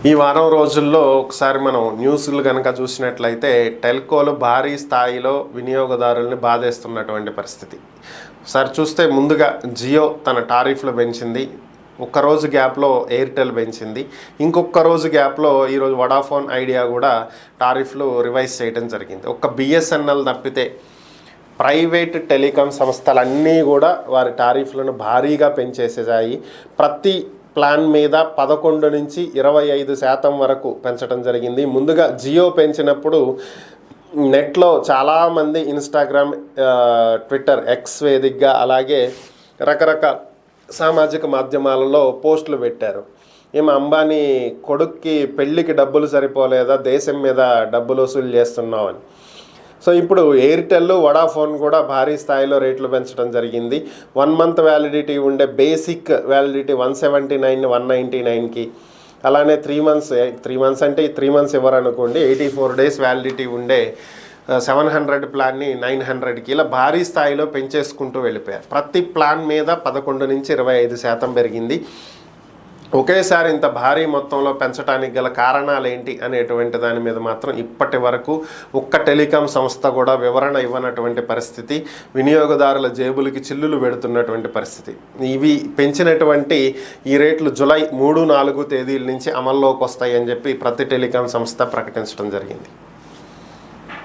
ఈ వారం రోజుల్లో ఒకసారి మనం న్యూస్లు కనుక చూసినట్లయితే టెల్కోలు భారీ స్థాయిలో వినియోగదారుల్ని బాధేస్తున్నటువంటి పరిస్థితి. ఒకసారి చూస్తే ముందుగా జియో తన టారిఫ్లు పెంచింది. ఒక్కరోజు గ్యాప్లో ఎయిర్టెల్ పెంచింది. ఇంకొక రోజు గ్యాప్లో ఈరోజు వడాఫోన్ ఐడియా కూడా టారిఫ్లు రివైజ్ చేయడం జరిగింది. ఒక్క బిఎస్ఎన్ఎల్ తప్పితే ప్రైవేట్ టెలికాం సంస్థలన్నీ కూడా వారి టారిఫ్లను భారీగా పెంచేసేసాయి. ప్రతి ప్లాన్ మీద 11 నుంచి 25% వరకు పెంచడం జరిగింది. ముందుగా జియో పెంచినప్పుడు నెట్లో చాలామంది ఇన్స్టాగ్రామ్, ట్విట్టర్, ఎక్స్ వేదికగా అలాగే రకరకాల సామాజిక మాధ్యమాలలో పోస్టులు పెట్టారు. ఏమో అంబానీ కొడుక్కి పెళ్ళికి డబ్బులు సరిపోలేదా, దేశం మీద డబ్బులు వసూలు చేస్తున్నామని. సో ఇప్పుడు ఎయిర్టెల్, వడాఫోన్ కూడా భారీ స్థాయిలో రేట్లు పెంచడం జరిగింది. 1 మంత్ వ్యాలిడిటీ ఉండే బేసిక్ వ్యాలిడిటీ 179, 199కి, అలానే 3 మంత్స్ అంటే 3 మంత్స్ ఇవ్వరనుకోండి, 84 డేస్ వ్యాలిడిటీ ఉండే 700 ప్లాన్ని 900కి ఇలా భారీ స్థాయిలో పెంచేసుకుంటూ వెళ్ళిపోయారు. ప్రతి ప్లాన్ మీద 11 నుంచి 25% పెరిగింది. ఒకేసారి ఇంత భారీ మొత్తంలో పెంచడానికి గల కారణాలు ఏంటి అనేటువంటి దాని మీద మాత్రం ఇప్పటి వరకు ఒక్క టెలికాం సంస్థ కూడా వివరణ ఇవ్వనటువంటి పరిస్థితి. వినియోగదారుల జేబులకి చిల్లులు పెడుతున్నటువంటి పరిస్థితి. ఇవి పెంచినటువంటి ఈ రేట్లు జూలై 3, 4 తేదీల నుంచి అమల్లోకి వస్తాయని చెప్పి ప్రతి టెలికాం సంస్థ ప్రకటించడం జరిగింది.